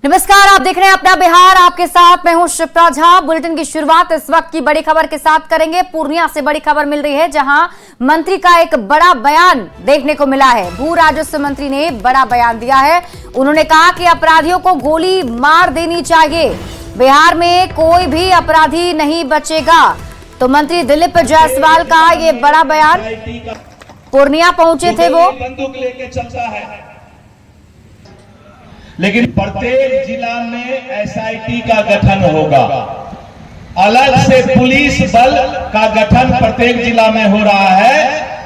नमस्कार, आप देख रहे हैं अपना बिहार। आपके साथ मैं हूं शिप्रा झा। बुलेटिन की शुरुआत इस वक्त की बड़ी खबर के साथ करेंगे। पूर्णिया से बड़ी खबर मिल रही है, जहां मंत्री का एक बड़ा बयान देखने को मिला है। भू राजस्व मंत्री ने बड़ा बयान दिया है। उन्होंने कहा कि अपराधियों को गोली मार देनी चाहिए, बिहार में कोई भी अपराधी नहीं बचेगा। तो मंत्री दिलीप जायसवाल का ये बड़ा बयान, पूर्णिया पहुंचे थे वो। बंदूक लेके चलता है, लेकिन प्रत्येक जिला में एसआईटी का गठन होगा। अलग से पुलिस बल का गठन प्रत्येक जिला में हो रहा है।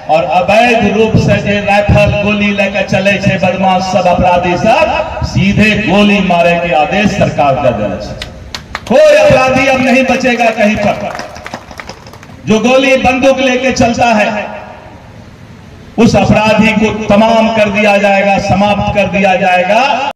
और अवैध रूप से जो राइफल गोली लेकर चले छे बदमाश सब, अपराधी सब, सीधे गोली मारे के आदेश सरकार दे देने छे। कोई अपराधी अब नहीं बचेगा कहीं पर। जो गोली बंदूक लेके चलता है उस अपराधी को तमाम कर दिया जाएगा, समाप्त कर दिया जाएगा।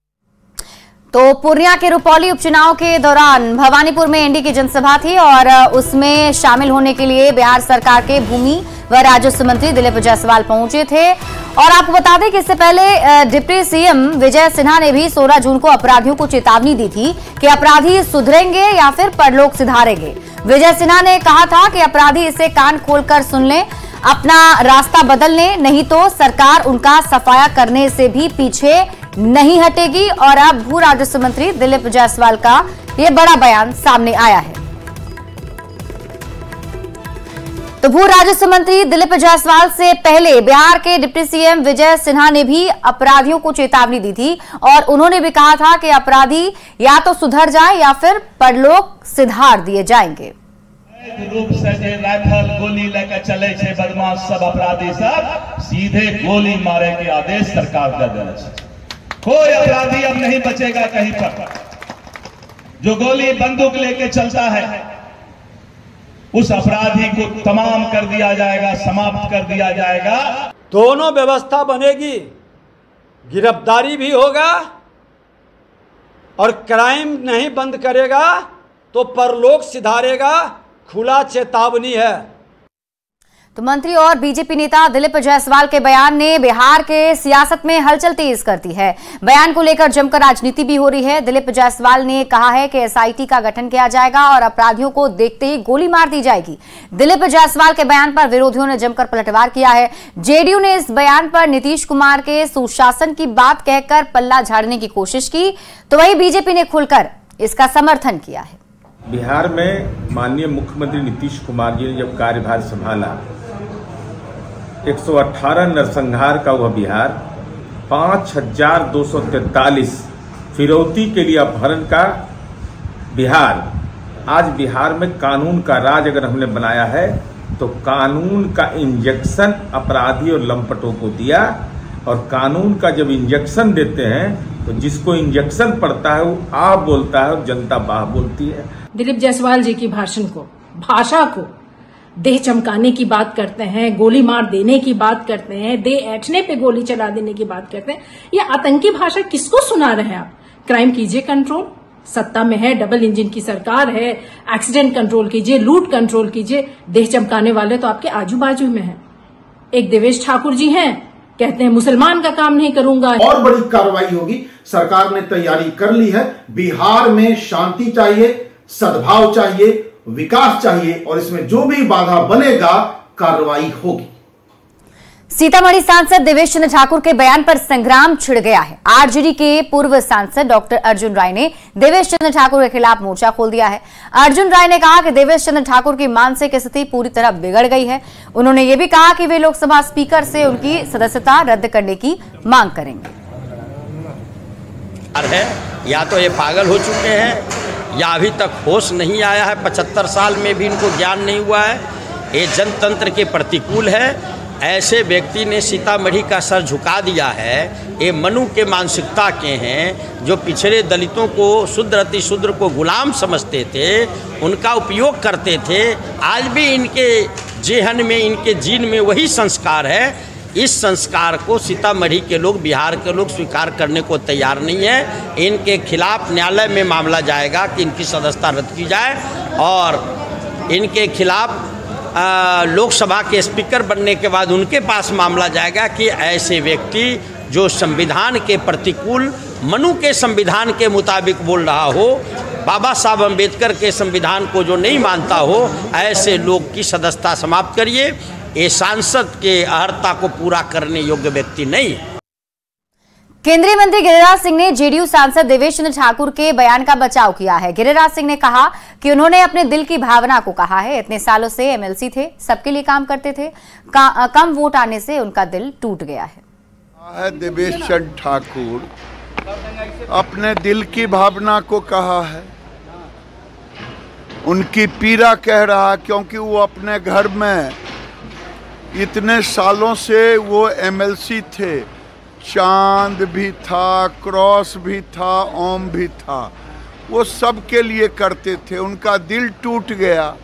तो पूर्णिया के रुपौली उपचुनाव के दौरान भवानीपुर में एनडीए की जनसभा थी और उसमें शामिल होने के लिए बिहार सरकार के भूमि व राजस्व मंत्री दिलीप जायसवाल पहुंचे थे। और आपको बता दें कि इससे पहले डिप्टी सीएम विजय सिन्हा ने भी 16 जून को अपराधियों को चेतावनी दी थी कि अपराधी सुधरेंगे या फिर परलोक सिधारेंगे। विजय सिन्हा ने कहा था कि अपराधी इसे कान खोलकर सुन लें, अपना रास्ता बदल लें, नहीं तो सरकार उनका सफाया करने से भी पीछे नहीं हटेगी। और अब भू राजस्व मंत्री दिलीप जायसवाल का यह बड़ा बयान सामने आया है। तो भू राजस्व मंत्री दिलीप जायसवाल से पहले बिहार के डिप्टी सीएम विजय सिन्हा ने भी अपराधियों को चेतावनी दी थी और उन्होंने भी कहा था कि अपराधी या तो सुधर जाए या फिर परलोक सिधार दिए जाएंगे। रूप से जो राइफल गोली लेकर चले छे बदमाश सब, अपराधी सब, सीधे गोली मारे के आदेश सरकार दे देने छे। कोई अपराधी अब नहीं बचेगा कहीं पर। जो गोली बंदूक लेके चलता है उस अपराधी को तमाम कर दिया जाएगा, समाप्त कर दिया जाएगा। दोनों व्यवस्था बनेगी, गिरफ्तारी भी होगा और क्राइम नहीं बंद करेगा तो परलोक सिधारेगा। खुला चेतावनी है। तो मंत्री और बीजेपी नेता दिलीप जायसवाल के बयान ने बिहार के सियासत में हलचल तेज कर दी है। बयान को लेकर जमकर राजनीति भी हो रही है। दिलीप जायसवाल ने कहा है कि एसआईटी का गठन किया जाएगा और अपराधियों को देखते ही गोली मार दी जाएगी। दिलीप जायसवाल के बयान पर विरोधियों ने जमकर पलटवार किया है। जेडीयू ने इस बयान पर नीतीश कुमार के सुशासन की बात कहकर पल्ला झाड़ने की कोशिश की, तो वहीं बीजेपी ने खुलकर इसका समर्थन किया है। बिहार में माननीय मुख्यमंत्री नीतीश कुमार जी ने जब कार्यभार संभाला, 118 नरसंहार का वह बिहार, 5243 फिरौती के लिए अपहरण का बिहार। आज बिहार में कानून का राज अगर हमने बनाया है तो कानून का इंजेक्शन अपराधी और लंपटों को दिया। और कानून का जब इंजेक्शन देते हैं तो जिसको इंजेक्शन पड़ता है वो आ बोलता है और जनता बाह बोलती है। दिलीप जायसवाल जी की भाषा को देह चमकाने की बात करते हैं, गोली मार देने की बात करते हैं, देह ऐंठने पे गोली चला देने की बात करते हैं। ये आतंकी भाषा किसको सुना रहे हैं आप? क्राइम कीजिए कंट्रोल, सत्ता में है, डबल इंजन की सरकार है, एक्सीडेंट कंट्रोल कीजिए, लूट कंट्रोल कीजिए। देह चमकाने वाले तो आपके आजू बाजू में है। एक देवेश ठाकुर जी हैं, कहते हैं मुसलमान का काम नहीं करूंगा। और बड़ी कार्रवाई होगी, सरकार ने तैयारी कर ली है। बिहार में शांति चाहिए, सद्भाव चाहिए, विकास चाहिए और इसमें जो भी बाधा बनेगा कार्रवाई होगी। सीतामढ़ी सांसद देवेश चंद्र ठाकुर के बयान पर संग्राम छिड़ गया है। आरजेडी के पूर्व सांसद डॉक्टर अर्जुन राय ने देवेश चंद्र ठाकुर के खिलाफ मोर्चा खोल दिया है। अर्जुन राय ने कहा कि देवेश चंद्र ठाकुर की मानसिक स्थिति पूरी तरह बिगड़ गई है। उन्होंने ये भी कहा कि वे लोकसभा स्पीकर से उनकी सदस्यता रद्द करने की मांग करेंगे। या तो ये पागल हो चुके हैं या अभी तक होश नहीं आया है। 75 साल में भी इनको ज्ञान नहीं हुआ है। ये जनतंत्र के प्रतिकूल है। ऐसे व्यक्ति ने सीतामढ़ी का सर झुका दिया है। ये मनु के मानसिकता के हैं, जो पिछड़े दलितों को, शूद्र अति शूद्र को गुलाम समझते थे, उनका उपयोग करते थे। आज भी इनके जेहन में, इनके जीन में वही संस्कार है। इस संस्कार को सीतामढ़ी के लोग, बिहार के लोग स्वीकार करने को तैयार नहीं है। इनके खिलाफ न्यायालय में मामला जाएगा कि इनकी सदस्यता रद्द की जाए और इनके खिलाफ लोकसभा के स्पीकर बनने के बाद उनके पास मामला जाएगा कि ऐसे व्यक्ति जो संविधान के प्रतिकूल मनु के संविधान के मुताबिक बोल रहा हो, बाबा साहब अम्बेडकर के संविधान को जो नहीं मानता हो, ऐसे लोग की सदस्यता समाप्त करिए। ये सांसद के अर्हता को पूरा करने योग्य व्यक्ति नहीं। केंद्रीय मंत्री गिरिराज सिंह ने जेडीयू सांसद देवेश चंद्र ठाकुर के बयान का बचाव किया है। गिरिराज सिंह ने कहा कि उन्होंने अपने दिल की भावना को कहा है। इतने सालों से एमएलसी थे, सबके लिए काम करते थे, कम वोट आने से उनका दिल टूट गया है। देवेश चंद्र ठाकुर अपने दिल की भावना को कहा है, उनकी पीड़ा कह रहा है, क्योंकि वो अपने घर में इतने सालों से वो एमएलसी थे। चांद भी था, क्रॉस भी था, ओम भी था, वो सबके लिए करते थे, उनका दिल टूट गया।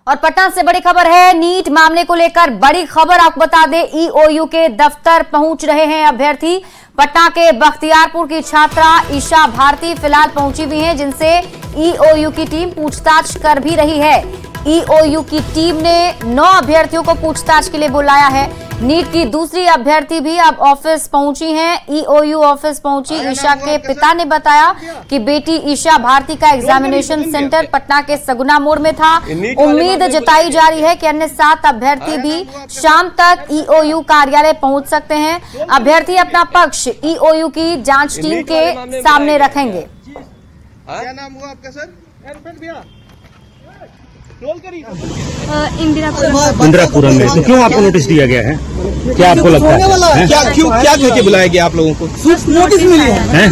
और पटना से बड़ी खबर है, नीट मामले को लेकर बड़ी खबर आपको बता दें, ईओयू के दफ्तर पहुंच रहे हैं अभ्यर्थी। पटना के बख्तियारपुर की छात्रा ईशा भारती फिलहाल पहुंची हुई हैं, जिनसे ईओयू की टीम पूछताछ कर भी रही है। ईओयू की टीम ने 9 अभ्यर्थियों को पूछताछ के लिए बुलाया है। नीट की दूसरी अभ्यर्थी भी अब ऑफिस पहुंची हैं। ईओयू ऑफिस पहुंची ईशा के पिता ने बताया कि बेटी ईशा भारती का एग्जामिनेशन सेंटर पटना के सगुना मोड़ में था। उम्मीद जताई जा रही है कि अन्य 7 अभ्यर्थी भी शाम तक ईओयू कार्यालय पहुंच सकते हैं। अभ्यर्थी अपना पक्ष ईओयू की जांच टीम के सामने रखेंगे। क्या नाम हुआ आपका सर? इंदिरापुरम में तो क्यों आपको नोटिस दिया गया है? क्या आपको लगता है? क्या कह के बुलाया गया आप लोगों को? नोटिस मिली है,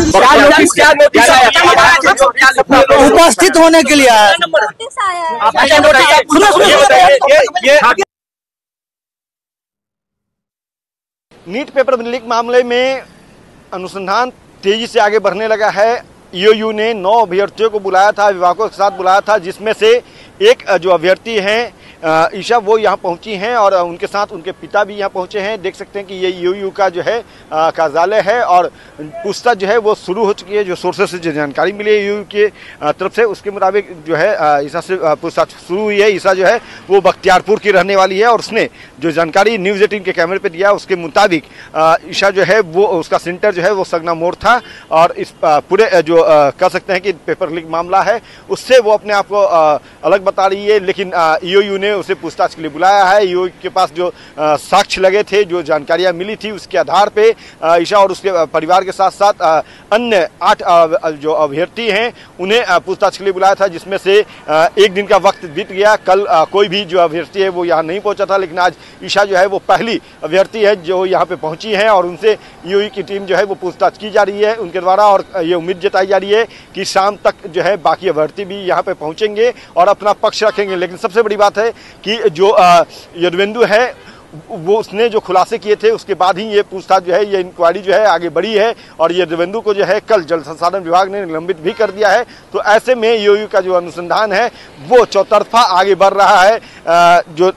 उपस्थित होने के लिए आया। नीट पेपर लीक मामले में अनुसंधान तेजी से आगे बढ़ने लगा है। ईओयू ने 9 अभ्यर्थियों को बुलाया था, अभिभावकों के साथ बुलाया था, जिसमें से एक जो अभ्यर्थी हैं ईशा, वो यहाँ पहुँची हैं और उनके साथ उनके पिता भी यहाँ पहुँचे हैं। देख सकते हैं कि ये ईओयू का जो है कार्यालय है और पूछताछ जो है वो शुरू हो चुकी है। जो सोर्सेस से जो जानकारी मिली है ईओयू के तरफ से, उसके मुताबिक जो है ईशा से पूछताछ शुरू हुई है। ईशा जो है वो बख्तियारपुर की रहने वाली है और उसने जो जानकारी न्यूज़ 18 के कैमरे पर दिया, उसके मुताबिक ईशा जो है वो उसका सेंटर जो है वो सगना मोड़ था और इस पूरे जो कह सकते हैं कि पेपर लीक मामला है उससे वो अपने आप को अलग बता रही है। लेकिन ईओयू ने उसे पूछताछ के लिए बुलाया है। ईओयू के पास जो साक्ष्य लगे थे, जो जानकारियां मिली थी, उसके आधार पे ईशा और उसके परिवार के साथ साथ अन्य 8 जो अभ्यर्थी हैं उन्हें पूछताछ के लिए बुलाया था, जिसमें से एक दिन का वक्त बीत गया। कल कोई भी जो अभ्यर्थी है वो यहाँ नहीं पहुंचा था, लेकिन आज ईशा जो है वो पहली अभ्यर्थी है जो यहाँ पे पहुंची है और उनसे ईओयू की टीम जो है वो पूछताछ की जा रही है उनके द्वारा। और ये उम्मीद जताई जा रही है कि शाम तक जो है बाकी अभ्यर्थी भी यहाँ पे पहुंचेंगे और अपना पक्ष रखेंगे। लेकिन सबसे बड़ी बात है कि जो यदुवेंदु है वो उसने जो खुलासे किए थे उसके बाद ही ये पूछताछ जो है, ये इंक्वायरी जो है आगे बढ़ी है और ये यदुवेंदु को जो है कल जल संसाधन विभाग ने निलंबित भी कर दिया है। तो ऐसे में ईओयू का जो अनुसंधान है वो चौतरफा आगे बढ़ रहा है। जो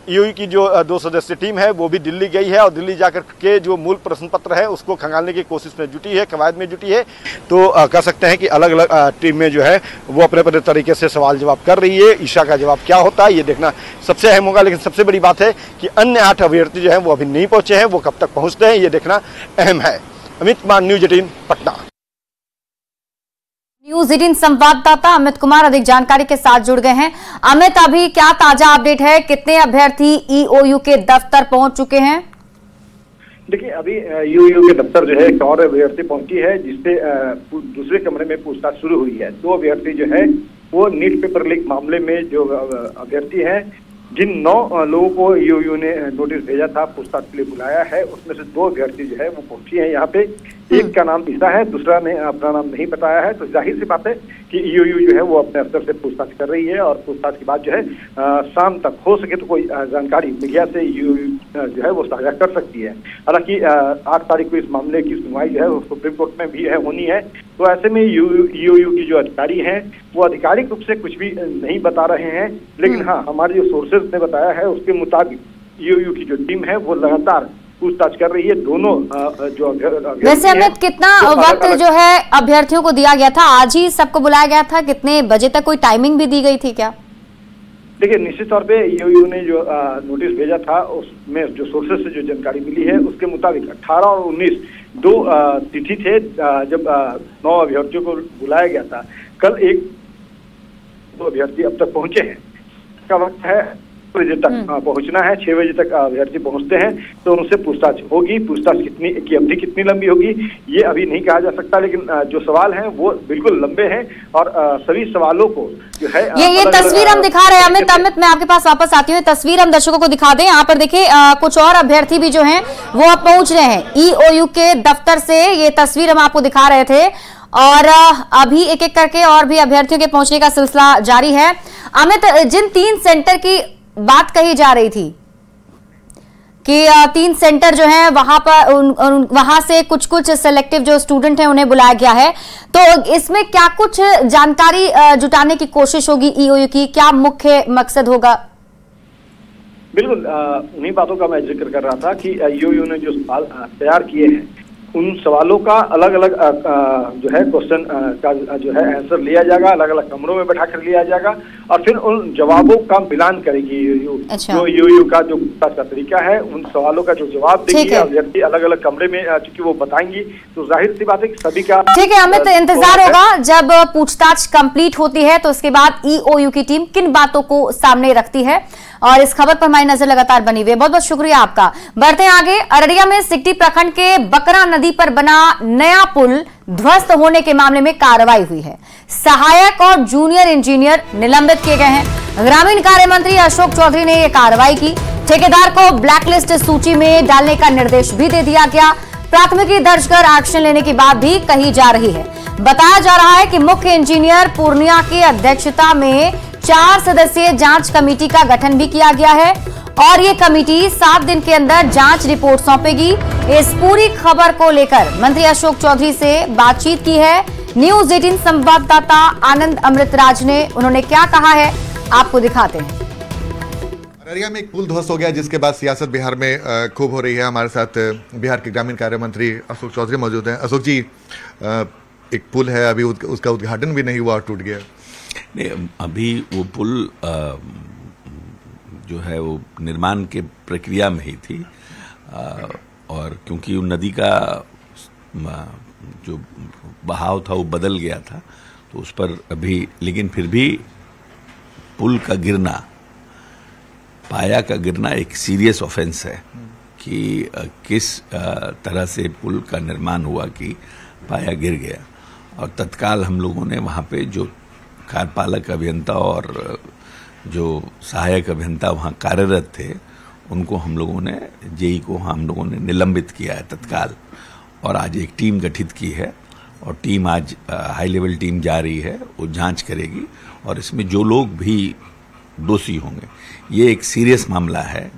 ईओयू की जो 2 सदस्यीय टीम है वो भी दिल्ली गई है और दिल्ली जाकर के जो मूल प्रश्न पत्र है उसको खंगालने की कोशिश में जुटी है, कवायद में जुटी है। तो कह सकते हैं कि अलग अलग टीम में जो है वो अपने अपने तरीके से सवाल जवाब कर रही है। ईशा का जवाब क्या होता है ये देखना सबसे अहम होगा। लेकिन सबसे बड़ी बात है कि अन्य 8 अभ्यर्थी जो है वो अभी नहीं पहुंचे हैं, वो कब तक पहुंचते हैं ये देखना अहम है। अमित कुमार, न्यूज़ 18 पटना। न्यूज़ 18 संवाददाता अमित कुमार अधिक जानकारी के साथ जुड़ गए हैं। अमित, अभी क्या ताजा अपडेट है? कितने अभ्यर्थी ईओयू के दफ्तर पहुंच चुके हैं? देखिए, अभी ईओयू के दफ्तर जो है एक और अभ्यर्थी पहुंची है, जिससे दूसरे कमरे में पूछताछ शुरू हुई है। 2 अभ्यर्थी जो है वो नीट पेपर लीक मामले में जो अभ्यर्थी है, जिन 9 लोगों को ईओयू ने नोटिस भेजा था, पूछताछ के लिए बुलाया है, उसमें से 2 अभ्यर्थी जो है वो पहुंची हैं यहाँ पे। एक का नाम ईशा है, दूसरा ने अपना नाम नहीं बताया है। तो जाहिर सी बात है कि ईओयू जो है वो अपने अफसर से पूछताछ कर रही है और पूछताछ के बाद जो है शाम तक हो सके तो कोई जानकारी मीडिया से ईओयू जो है वो साझा कर सकती है। हालांकि 8 तारीख को इस मामले की सुनवाई जो है वो सुप्रीम कोर्ट में भी होनी है। तो ऐसे में ईओयू की जो अधिकारी हैं वो आधिकारिक रूप से कुछ भी नहीं बता रहे हैं, लेकिन हाँ, हमारे जो सोर्सेज ने बताया है उसके मुताबिक ईओयू की जो टीम है वो लगातार पूछताछ कर रही है। दोनों जो वैसे अमित, कितना वक्त जो है अभ्यर्थियों को दिया गया था? आज ही सबको बुलाया गया था? कितने बजे तक कोई टाइमिंग भी दी गई थी क्या? देखिए, निश्चित तौर पे ईओयू ने जो नोटिस भेजा था उसमें जो सोर्सेज से जो जानकारी मिली है उसके मुताबिक 18 और 19 दो तिथि थे जब 9 अभ्यर्थियों को बुलाया गया था। कल 2 अभ्यर्थी अब तक पहुंचे हैं। इसका वक्त है 6 बजे तक पहुंचना है। 6 बजे तक अभ्यर्थी पहुंचते हैं तो उनसे पूछताछ होगी। पूछताछ की अवधि कितनी लंबी होगी ये अभी नहीं कहा जा सकता, लेकिन जो सवाल हैं वो बिल्कुल लंबे हैं और सभी सवालों को जो है ये तस्वीर हम दिखा रहे हैं। अमित मैं आपके पास वापस आती हूँ। तस्वीर हम दर्शकों को दिखा दें। यहाँ पर देखिए कुछ और अभ्यर्थी भी जो हैं वो अब पहुंच रहे हैं। EOU के दफ्तर से ये तस्वीर हम आपको दिखा रहे थे और अभी एक एक करके और भी अभ्यर्थियों के पहुंचने का सिलसिला जारी है। अमित, जिन 3 सेंटर की बात कही जा रही थी कि 3 सेंटर जो है वहां पर वहां से कुछ सिलेक्टिव जो स्टूडेंट हैं उन्हें बुलाया गया है, तो इसमें क्या कुछ जानकारी जुटाने की कोशिश होगी EOU की? क्या मुख्य मकसद होगा? बिल्कुल उन्हीं बातों का मैं जिक्र कर रहा था कि EOU ने जो सवाल तैयार किए हैं उन सवालों का अलग अलग जो है क्वेश्चन का जो है आंसर लिया जाएगा, अलग अलग कमरों में बैठा कर लिया जाएगा और फिर उन जवाबों का मिलान करेगी EOU। जो EOU का जो पूछताछ का तरीका है, उन सवालों का जो जवाब देगी अभ्यर्थी अलग अलग कमरे में चूंकि वो बताएंगी, तो जाहिर सी बात है कि सभी का ठीक है। अमित, इंतजार होगा जब पूछताछ कंप्लीट होती है तो उसके बाद EOU की टीम किन बातों को सामने रखती है, और इस खबर पर हमारी नजर लगातार बनी हुई है। बहुत बहुत शुक्रिया आपका। बढ़ते हैं आगे। अररिया में सिकटी प्रखंड के बकरा नदी पर बना नया पुल ध्वस्त होने के मामले में कार्रवाई हुई है। सहायक और जूनियर इंजीनियर निलंबित किए गए हैं। ग्रामीण कार्य मंत्री अशोक चौधरी ने यह कार्रवाई की। ठेकेदार को ब्लैकलिस्ट सूची में डालने का निर्देश भी दे दिया गया। प्राथमिकी दर्ज कर एक्शन लेने की बात भी कही जा रही है। बताया जा रहा है कि मुख्य इंजीनियर पूर्णिया की अध्यक्षता में 4 सदस्यीय जांच कमेटी का गठन भी किया गया है और ये कमेटी 7 दिन के अंदर जांच रिपोर्ट सौंपेगी। इस पूरी खबर को लेकर मंत्री अशोक चौधरी से बातचीत की है न्यूज 18 संवाददाता आनंद अमृतराज ने। उन्होंने क्या कहा है आपको दिखाते हैं। अररिया में एक पुल ध्वस्त हो गया जिसके बाद सियासत बिहार में खूब हो रही है। हमारे साथ बिहार के ग्रामीण कार्य मंत्री अशोक चौधरी मौजूद हैं। अशोक जी, एक पुल है, अभी उसका उद्घाटन भी नहीं हुआ और टूट गया। नहीं, अभी वो पुल जो है वो निर्माण के प्रक्रिया में ही थी और क्योंकि नदी का जो बहाव था वो बदल गया था तो उस पर अभी, लेकिन फिर भी पुल का गिरना, पाया का गिरना एक सीरियस ऑफेंस है कि किस तरह से पुल का निर्माण हुआ कि पाया गिर गया। और तत्काल हम लोगों ने वहाँ पे जो कार्यपालक अभियंता और जो सहायक अभियंता वहाँ कार्यरत थे उनको हम लोगों ने जेई को हम लोगों ने निलंबित किया है तत्काल और आज एक टीम गठित की है और टीम आज हाई लेवल टीम जा रही है, वो जांच करेगी और इसमें जो लोग भी दोषी होंगे, ये एक सीरियस मामला है।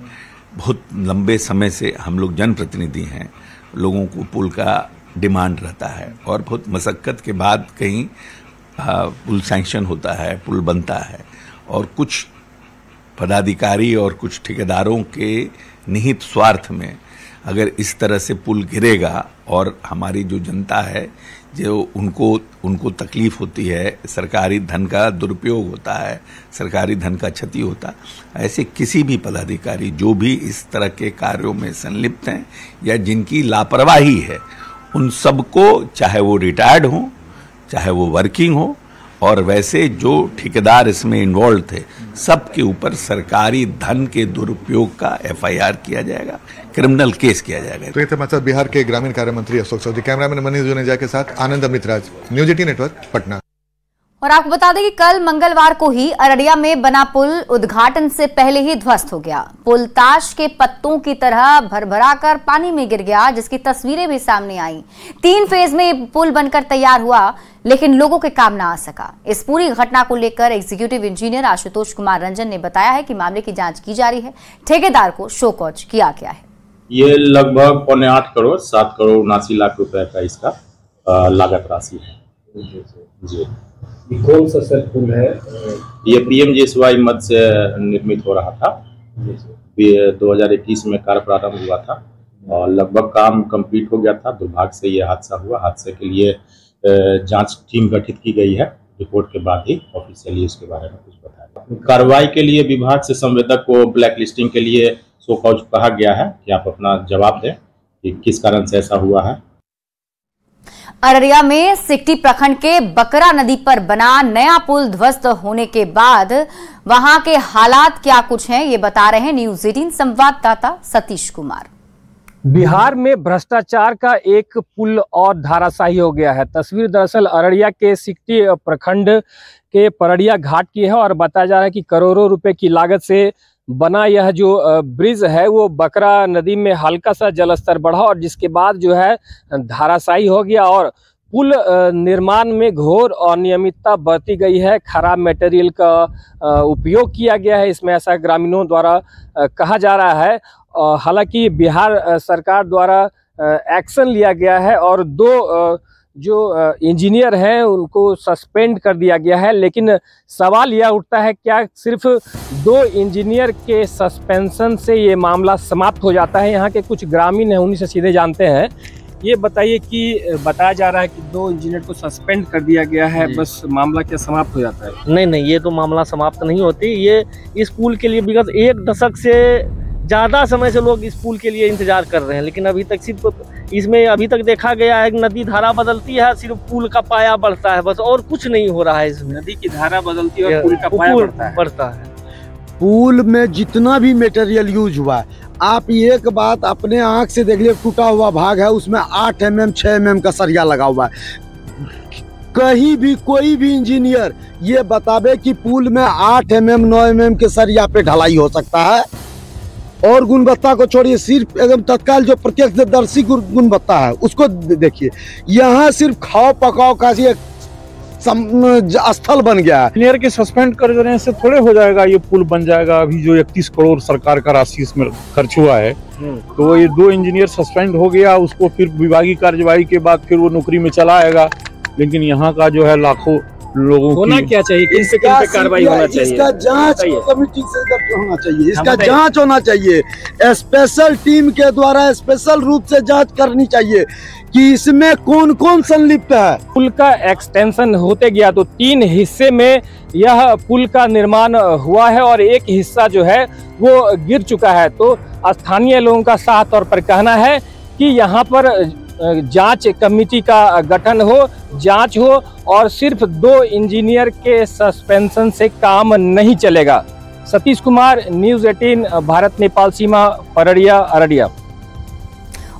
बहुत लंबे समय से हम लोग जनप्रतिनिधि हैं, लोगों को पुल का डिमांड रहता है और बहुत मशक्कत के बाद कहीं पुल सैंक्शन होता है, पुल बनता है और कुछ पदाधिकारी और कुछ ठेकेदारों के निहित स्वार्थ में अगर इस तरह से पुल गिरेगा और हमारी जो जनता है जो उनको तकलीफ होती है, सरकारी धन का दुरुपयोग होता है, सरकारी धन का क्षति होता है, ऐसे किसी भी पदाधिकारी जो भी इस तरह के कार्यों में संलिप्त हैं या जिनकी लापरवाही है, उन सबको, चाहे वो रिटायर्ड हों चाहे वो वर्किंग हो और वैसे जो ठेकेदार इसमें इन्वॉल्व थे, सबके ऊपर सरकारी धन के दुरुपयोग का FIR किया जाएगा, क्रिमिनल केस किया जाएगा। तो ये थे हमारे साथ बिहार के ग्रामीण कार्य मंत्री अशोक चौधरी। कैमरामैन मनीष जुनेजा के साथ आनंद अमृतराज, न्यूज 18 नेटवर्क, पटना। और आपको बता दें कि कल मंगलवार को ही अररिया में बना पुल उद्घाटन से पहले ही ध्वस्त हो गया। पुल ताश के पत्तों की तरह भरभरा कर पानी में गिर गया, जिसकी तस्वीरें भी सामने आई। 3 फेज में पुल बनकर तैयार हुआ लेकिन लोगों के काम ना आ सका। इस पूरी घटना को लेकर एग्जीक्यूटिव इंजीनियर आशुतोष कुमार रंजन ने बताया है कि मामले की जांच की जा रही है। ठेकेदार को शो कॉज किया गया है। ये लगभग 8.25 करोड़ 7 करोड़ 79 लाख रुपए का इसका लागत राशि है। जी, कौन सा सर पुल है? ये PMGSY मद से निर्मित हो रहा था। 2021 में कार्य प्रारंभ हुआ था और लगभग काम कंप्लीट हो गया था। दुर्भाग्य से ये हादसा हुआ। हादसे के लिए जांच टीम गठित की गई है। रिपोर्ट के बाद ही ऑफिशियली इसके बारे में कुछ बताया। कार्रवाई के लिए विभाग से संवेदक को ब्लैक लिस्टिंग के लिए शो कॉज कहा गया है कि आप अपना जवाब दें कि किस कारण से ऐसा हुआ है। अररिया में सिकटी प्रखंड के बकरा नदी पर बना नया पुल ध्वस्त होने के बाद वहां के हालात क्या कुछ हैं, ये बता रहे हैं न्यूज़ 18 संवाददाता सतीश कुमार। बिहार में भ्रष्टाचार का एक पुल और धाराशाही हो गया है। तस्वीर दरअसल अररिया के सिकटी प्रखंड के परड़िया घाट की है और बताया जा रहा है कि करोड़ों रुपए की लागत से बना यह जो ब्रिज है वो बकरा नदी में हल्का सा जलस्तर बढ़ा और जिसके बाद जो है धाराशाही हो गया और पुल निर्माण में घोर अनियमितता बरती गई है। खराब मटेरियल का उपयोग किया गया है, इसमें ऐसा ग्रामीणों द्वारा कहा जा रहा है। हालांकि बिहार सरकार द्वारा एक्शन लिया गया है और दो जो इंजीनियर हैं उनको सस्पेंड कर दिया गया है, लेकिन सवाल यह उठता है क्या सिर्फ दो इंजीनियर के सस्पेंशन से ये मामला समाप्त हो जाता है? यहाँ के कुछ ग्रामीण हैं, उन्हीं से सीधे जानते हैं। ये बताइए कि बताया जा रहा है कि दो इंजीनियर को सस्पेंड कर दिया गया है, बस मामला क्या समाप्त हो जाता है? नहीं, ये तो मामला समाप्त नहीं होती। ये इस पुल के लिए विगत 1 दशक से ज़्यादा समय से लोग इस पुल के लिए इंतजार कर रहे हैं, लेकिन अभी तक सिर्फ इसमें अभी तक देखा गया है कि नदी धारा बदलती है, सिर्फ पुल का पाया बढ़ता है, बस और कुछ नहीं हो रहा है इसमें। नदी की धारा बदलती है और पुल का पाया बढ़ता है। पुल में जितना भी मटेरियल यूज हुआ है, आप एक बात अपने आंख से देख लिए, टूटा हुआ भाग है उसमें 8 mm 6 mm का सरिया लगा हुआ है। कहीं भी कोई भी इंजीनियर ये बतावे कि पुल में 8 mm 9 mm के सरिया पे ढलाई हो सकता है और गुणवत्ता को छोड़िए, सिर्फ एकदम तत्काल जो प्रत्यक्षदर्शी गुणवत्ता है उसको देखिए। यहाँ सिर्फ खाओ पकाओ का स्थल बन गया है। इंजीनियर के सस्पेंड कर देने से थोड़े हो जाएगा, ये पुल बन जाएगा। अभी जो 31 करोड़ सरकार का राशि इसमें खर्च हुआ है, तो ये 2 इंजीनियर सस्पेंड हो गया, उसको फिर विभागीय कार्यवाही के बाद फिर वो नौकरी में चला आएगा। लेकिन यहाँ का जो है लाखों लोगों होना क्या चाहिए, किन पे कार्रवाई होना चाहिए? इसका जांच कमेटी से होना चाहिए, इसका जांच होना चाहिए। स्पेशल टीम के द्वारा स्पेशल रूप से जांच करनी चाहिए कि इसमें कौन कौन संलिप्त है। पुल का एक्सटेंशन होते गया तो 3 हिस्से में यह पुल का निर्माण हुआ है और एक हिस्सा जो है वो गिर चुका है। तो स्थानीय लोगों का साफ तौर पर कहना है कि यहाँ पर जांच कमेटी का गठन हो, जांच हो और सिर्फ 2 इंजीनियर के सस्पेंशन से काम नहीं चलेगा। सतीश कुमार, न्यूज़ 18 भारत नेपाल सीमा, परड़िया, अररिया।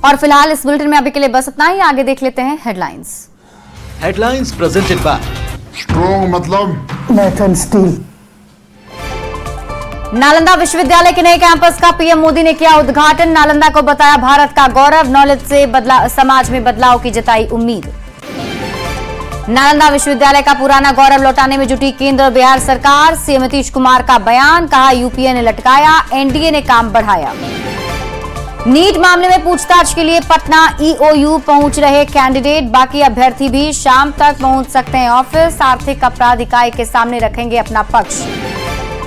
और फिलहाल इस बुलेटिन में अभी के लिए बस इतना ही। आगे देख लेते हैं हेडलाइंस प्रेजेंटेड बाय स्ट्रॉन्ग मतलब मैथन स्टील। नालंदा विश्वविद्यालय के नए कैंपस का पीएम मोदी ने किया उद्घाटन। नालंदा को बताया भारत का गौरव, नॉलेज से समाज में बदलाव की जताई उम्मीद। नालंदा विश्वविद्यालय का पुराना गौरव लौटाने में जुटी केंद्र और बिहार सरकार। सीएम नीतीश कुमार का बयान, कहा यूपीए ने लटकाया, एनडीए ने काम बढ़ाया। नीट मामले में पूछताछ के लिए पटना ईओयू पहुंच रहे कैंडिडेट, बाकी अभ्यर्थी भी शाम तक पहुंच सकते हैं ऑफिस। आर्थिक अपराध इकाई के सामने रखेंगे अपना पक्ष।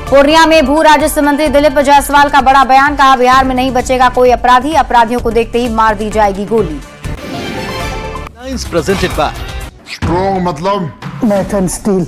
पूर्णिया में भू राजस्व मंत्री दिलीप जायसवाल का बड़ा बयान, कहा बिहार में नहीं बचेगा कोई अपराधी, अपराधियों को देखते ही मार दी जाएगी गोली। प्रेजेंटेड बाय स्ट्रॉन्ग मतलब मैथन स्टील।